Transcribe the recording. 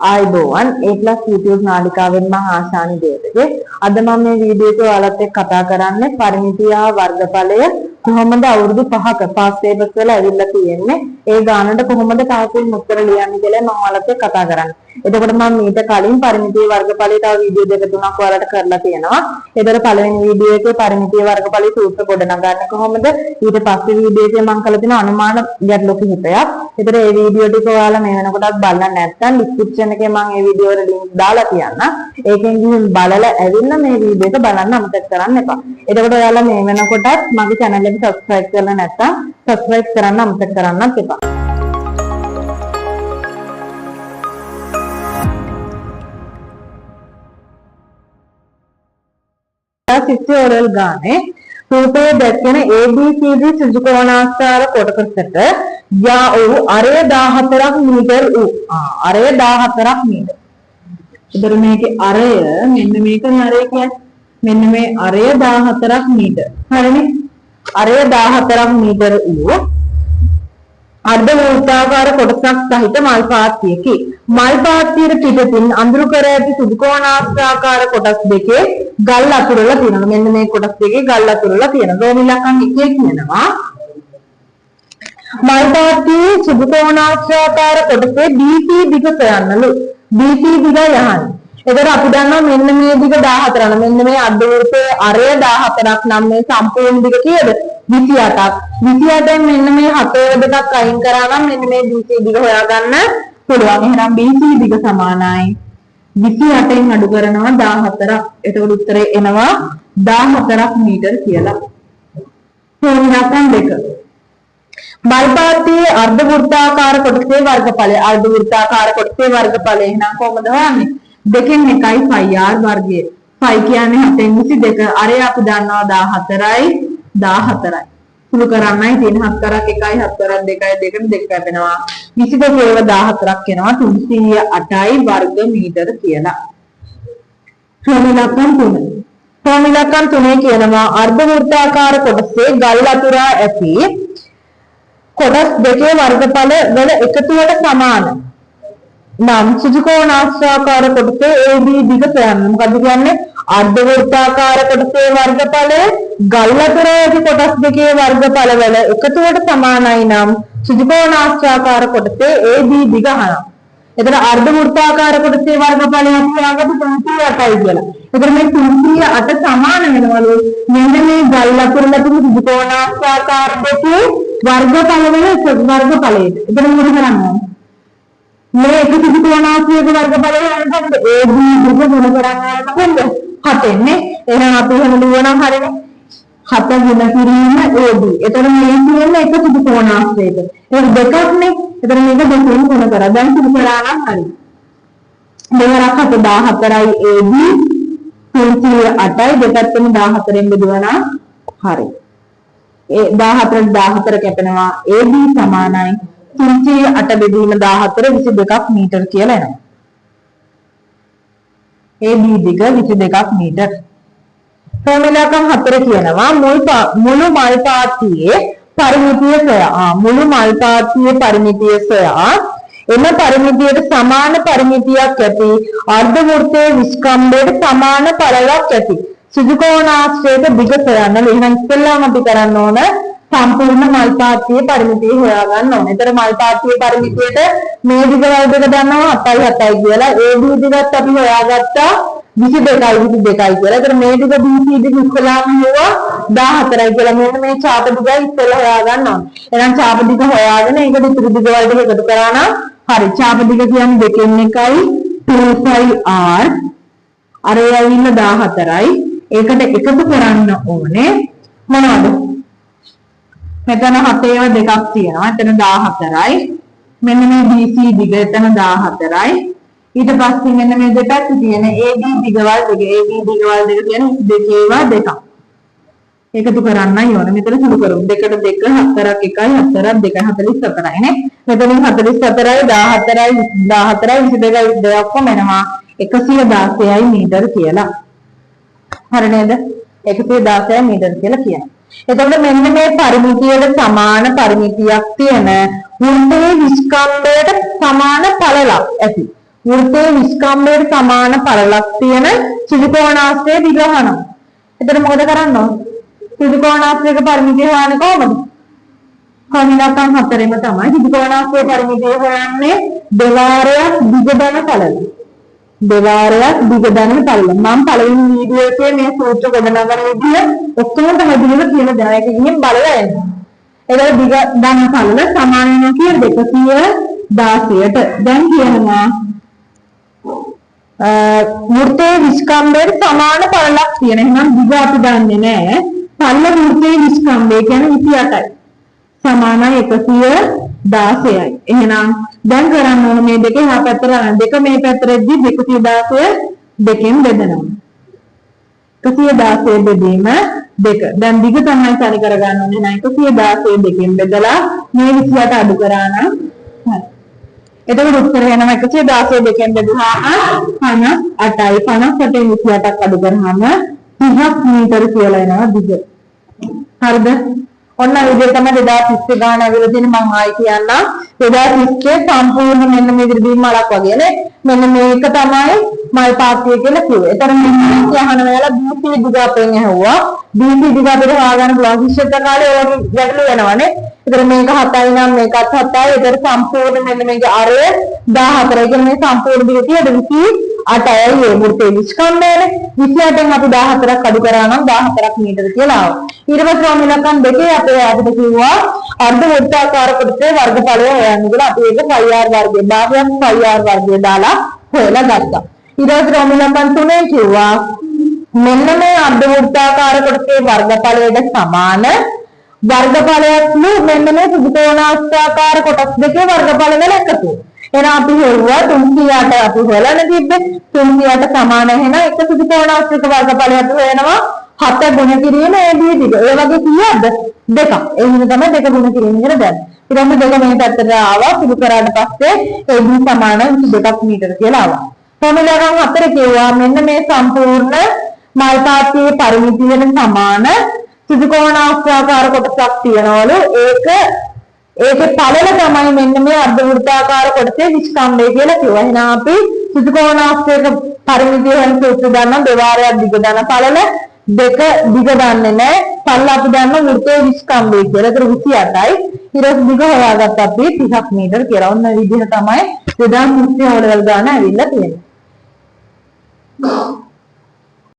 ආයිබෝවන් A+ YouTube නාලිකාවෙන් මම ආශානි දේවගේ අද මම මේ වීඩියෝ එක ඔයාලත් එක්ක කතා කරන්නේ පරිමිතිය වර්ගඵලය කොහොමද අවුරුදු 5ක පාස් පේපර්ස් වල ඇවිල්ලා තියෙන්නේ ඒ ගානට කොහොමද තාපුල් උත්තර ලියන්නේ කියලා මම ඔයාලත් එක්ක කතා කරන්නේ. එතකොට මම මීට කලින් පරිමිතිය වර්ගඵලය තව වීඩියෝ දෙක තුනක් ඔයාලට කරලා තියෙනවා. ඒතර පළවෙනි වීඩියෝ එකේ පරිමිතිය වර්ගඵලයේ සූත්‍ර ගොඩනගන්නේ කොහොමද? ඊට පස්සේ වීඩියෝ එකේ මම කළ තියෙන අනුමාන ගැටලු කිහිපයක්. ඒතර මේ වීඩියෝ ටික ඔයාලා මේ වෙනකොටත් බලන්න නැත්නම් ඩිස්ක්‍රිප්ෂන් එකේ මම මේ වීඩියෝ වල ලින්ක් දාලා තියන්නම්. ඒකෙන් ගිහින් බලලා ඇවිල්ලා මේ වීඩියෝ එක බලන්න අමතක කරන්න එපා. එතකොට ඔයාලා මේ වෙනකොටත් මගේ channel එක subscribe කරලා නැත්නම් subscribe කරන්න අමතක කරන්නත් එපා. සිස්ටෝරල් ගානේ රූපයේ දැක්වෙන ABCD සුජුකෝණාකාර කොටසකට යා වූ අරය 14ක් මීටර වූ අරය 14ක් මීටර. ඒතර මේකේ අරය මෙන්න මේකනේ අරය කියන්නේ. මෙන්න මේ අරය 14ක් මීටර. හරිනේ. අරය 14ක් මීටර වූ අර්ධ වෘත්තාකාර කොටසක් සහිත මල් පාත්තියකි. මල් පාත්තියේ පිටතින් අඳුරු කර ඇති සුදුකෝණාකාර කොටස් දෙකේ ගල් අතුරලා තියෙනවා. මෙන්න මේ කොටස් දෙකේ ගල් අතුරලා තියෙනවා. රෝමිලකම් එකේ කියනවා මල් පාත්තියේ සුදුකෝණාකාර කොටසේ BC දිග සොයන්නලු. BC දිග යහන්. එතකොට අපි දන්නවා මෙන්න මේ දිග 14ක්. මෙන්න මේ අර්ධ වෘත්තයේ අරය 14ක් නම් මේ සම්පූර්ණ දිග කීයද? 28ක්. 28න් මෙන්න මේ 7 දෙකක් අයින් කරා නම් මෙන්න මේ BC දිග හොයාගන්න පුළුවන්. එහෙනම් BC දිග සමානයි 28න් අඩු කරනවා 14ක්. එතකොට උත්තරේ එනවා 14ක් මීටර කියලා. හොයනකම් දෙක. මල්පාත්තියේ අර්ධ වෘත්තාකාර කොටසේ වර්ගඵලය. අර්ධ වෘත්තාකාර කොටසේ වර්ගඵලය එහෙනම් කොහොමද හොයන්නේ? දෙකෙන් එකයි πr වර්ගය. π කියන්නේ 7න් 22. අරය අපි දන්නවා 14යි 14යි. සුළු කරන්නයි තියෙන 4ක් 1යි 4ක් 2යි දෙකෙන් දෙක ලැබෙනවා. 22 ඒව 14ක් වෙනවා 308යි වර්ග මීටර කියලා. ක්‍රමලක්ෂණ 3. ක්‍රමලක්ෂණ 3 කියනවා අර්ධ වෘත්තාකාර කොටසේ ගල් අතුරා ඇති කොටස් දෙකේ වර්ගඵල වල එකතුවට සමාන නම් සුජුකෝණාකාර කොටසේ AB දිග සොයන්න. මොකද කියන්නේ? අර්ධ වෘත්තාකාර කොටසේ වර්ගඵලය ගල් අතර ඇති කොටස් දෙකේ වර්ගඵල වල එකතුවට සමානයි නම් සුජුකෝණාකාර කොටසේ AB දිග අහනවා. එතන අර්ධ වෘත්තාකාර කොටසේ වර්ගඵලය හොයාගත්ත 308යි කියලා. එතන මේ 308 සමාන වෙනවලු මෙන්න මේ ගල් අතරලා තියෙන සුජුකෝණාකාර දෙකේ වර්ගඵල වල වර්ගඵලයට. එතන මොකද කරන්නේ? මේ එක සුජුකෝණාකාරයේ වර්ගඵලය හොයනකොට AB දිග ගුණ කරන්නේ මොකද? 7 නේ. එහෙනම් අපි එහෙම ලියනවා හරිනේ. 7 ගුණ කිරීම AB. එතකොට මේ කියන්නේ එක සුජුකෝණාකාරයක. ඒක දෙකක් නේ. එතකොට මේක දෙකෙන් ගුණ කරා. දැන් සුදු කරා නම් හරි. දෙවරක් 14යි AB 308යි දෙපැත්තම 14න් බෙදුවා හරි. ඒ 14ට 14 කැපෙනවා AB සමානයි 308 බෙදීම 14 22ක් මීටර කියලා එනවා. AB දිග 22ක් මීටර. ක්‍රමලක්ෂණ 4 කියනවා මුළු මල් පාත්තියේ පරිමිතිය සොයා. මුළු මල් පාත්තියේ පරිමිතිය සොයා එම පරිමිතියට සමාන පරිමිතියක් ඇති අර්ධ වෘත්තයේ විස්කම්භයට සමාන පළලක් ඇති සුජුකෝණාශ්‍රයක දිග සොයන්න. එහෙනම් ඉස්සෙල්ලාම අපි කරන්න ඕන සම්පූර්ණ මල් පාත්තියේ පරිමිතිය හොයාගන්න ඕනේ. ඒතර මල් පාත්තියේ පරිමිතියට මේ දිග වල දෙක දන්නවා 7යි 7යි කියලා. AB දිගත් අපි හොයාගත්තා 22යි 22යි කියලා. ඒතර මේ දිග BC දිග ඉස්සෙල්ලාම හොයුවා 14යි කියලා. මෙන්න මේ ඡාප දිගයි ඉස්සෙල්ලා හොයාගන්න ඕනේ. එහෙනම් ඡාප දිග හොයාගෙන ඒකට ඉතුරු දිග වලට එකතු කරා නම් හරි. ඡාප දිග කියන්නේ දෙකෙන් එකයි 2πr අරය ඇවිල්ලා 14යි. ඒකට එකතු කරන්න ඕනේ මොනවද? මෙතන 7 ඒවා දෙකක් තියෙනවා. එතන 14යි. මෙන්න මේ BC දිග එතන 14යි. ඊට පස්සේ මෙන්න මේ දෙපැත්ත තියෙන AB දිගවල් දෙක. AB දිගවල් දෙක කියන දෙකේ ඒවා දෙකක්. එකතු කරන්නයි ඕනේ. මෙතන සුළු කරමු. 2ට 2 4ක් 1යි 4ක් 2යි 44යි නේ. මෙතන 44යි 14යි 14යි 22යි දෙකක් වෙනවා 116යි මීටර කියලා. හරි නේද? 116යි මීටර කියලා කියනවා. එතකොට මෙන්න මේ පරිමිතියට සමාන පරිමිතියක් තියෙන වෘත්තයේ විස්කම්භයට සමාන පළලක් ඇති වෘත්තයේ විස්කම්භයට සමාන පළලක් තියෙන ත්‍රිකෝණාශ්‍රය දිග හොයනවා. එතකොට මොකද කරන්න ඕන? ත්‍රිකෝණාශ්‍රයක පරිමිතිය හොයන්නේ කොහොමද? කමිලකම් හතරෙම තමයි ත්‍රිකෝණාශ්‍රය පරිමිතිය හොයන්නේ දෙවාරයක් දිග දන පළල. දෙවාරයක් දිග දන පළල. මම පළවෙනි වීඩියෝ එකේ මේ සූත්‍ර ගොඩනගන විදිය ඔක්කොම පැහැදිලිව කියලා දෙනවා. ඒක ඉන්නේ බලලා එන්න. එතකොට දිග දන පළල සමාන වෙනවා කියන්නේ 216ට. දැන් කියනවා වෘත්තයේ විස්කම්භයට සමාන පළලක් තියෙන. එහෙනම් දිග අපි දන්නේ නැහැ. පළල වෘත්තයේ විස්කම්භය කියන්නේ 28යි. සමානයි 116යි. එහෙනම් දැන් කරන්න ඕන මේ දෙකේ එහා පැත්තට යන දෙක මේ පැත්තටදී 216 දෙකෙන් බෙදනවා. 116 බෙදීම 2. දැන් දිග තමයි තනි කරගන්න ඕනේ. නෑ 116 දෙකෙන් බෙදලා මේ 28 අඩු කරා නම් හරි. එතකොට උත්තර එනවා 116 දෙකෙන් බෙදුවාම 58යි. 58න් 28ක් අඩු කරාම 30 මීටර කියලා එනවා දිග. හරිද? ඔන්න විදිහට තමයි 2030 ගාන ඇවිල්ලා තියෙන්නේ. මම ආයි කියන්නම් 2030 සම්පූර්ණ මෙන්න මේ විදිහට බීම් මලක් වගේ නේ. මෙන්න මේක තමයි මල් පාත්තිය කියලා කිව්වේ. ඒතර මෙන්න අහන වෙලාව BC දිග අපෙන් ඇහුවා. BC දිග අපිට හොයාගන්න පුළුවන්. විශේෂ කාලේ ඔයගොල්ලෝ ගැටලු වෙනවානේ. ඒතර මේක 7යි නම් මේකත් 7යි. ඒතර සම්පූර්ණ මෙන්න මේක අරය 14. ඒ කියන්නේ සම්පූර්ණ දිග තියෙද 28යි. ඒ වෘත්තයේ විස්කම්භයනේ 28න් අපි 14ක් අඩු කරා නම් 14ක් මීටර කියලා ආවා. ඊට පස්සේ අපි ඉලක්කම් දෙකේ අපිට කිව්වා අර්ධ වෘත්තාකාර කොටසේ වර්ගඵලය හොයන්න කියලා. අපි ඒක πr වර්ගය භාගයක් πr වර්ගය දාලා හොයලා ගත්තා. ඊට පස්සේ අපි ඉලක්කම් තුනේ කිව්වා මෙන්න මේ අර්ධ වෘත්තාකාර කොටසේ වර්ගඵලයට සමාන වර්ගඵලයක්ලු මෙන්න මේ ත්‍රිකෝණාස්ථාකාර කොටස් දෙකේ වර්ගඵල වල එකතු. එහෙනම් අපි හෙව්වා 308 අපි හොයලා තිබ්බේ 308 සමාන එහෙනම් එක ත්‍රිකෝණාස්ථික වර්ගඵලයක් වෙනවා 7 ගුණ කිරීම AB දිග. ඒ වගේ කීයක්ද? දෙකක්. ඒ හින්දා තමයි දෙක ගුණ කිරීම කියලා දැන්. ඊට පස්සේ දෙක මේ පැත්තට ආවා. සුදු කරාට පස්සේ AB සමාන 2ක් මීටර කියලා ආවා. ෆෝමියුලාගම් 4 කිව්වා මෙන්න මේ සම්පූර්ණ මල් පාත්තියේ පරිමිතිය වෙන සමාන ත්‍රිකෝණාස්ථාකාර කොටසක් තියනවලු. ඒකේ පළල තමයි මෙන්න මේ අර්ධ වෘත්තාකාර කොටසේ විස්කම්භය කියලා කිව්වා. එහෙනම් අපි ත්‍රිකෝණාස්ථයක පරිමිතිය වෙන සූත්‍ර ගන්න දෙවාරයක් දිග දන පළල දෙක දිග දන්නේ නැහැ. පළල අපි දන්න වෘත්තයේ විස්කම්භය කියලා. ඒක 28යි. ඊට දිග හොයාගත්ත අපි 30ක් මීටර කියලා. ඔන්න විදිහ තමයි 2030 වල ගාන ඇවිල්ලා තියෙන්නේ.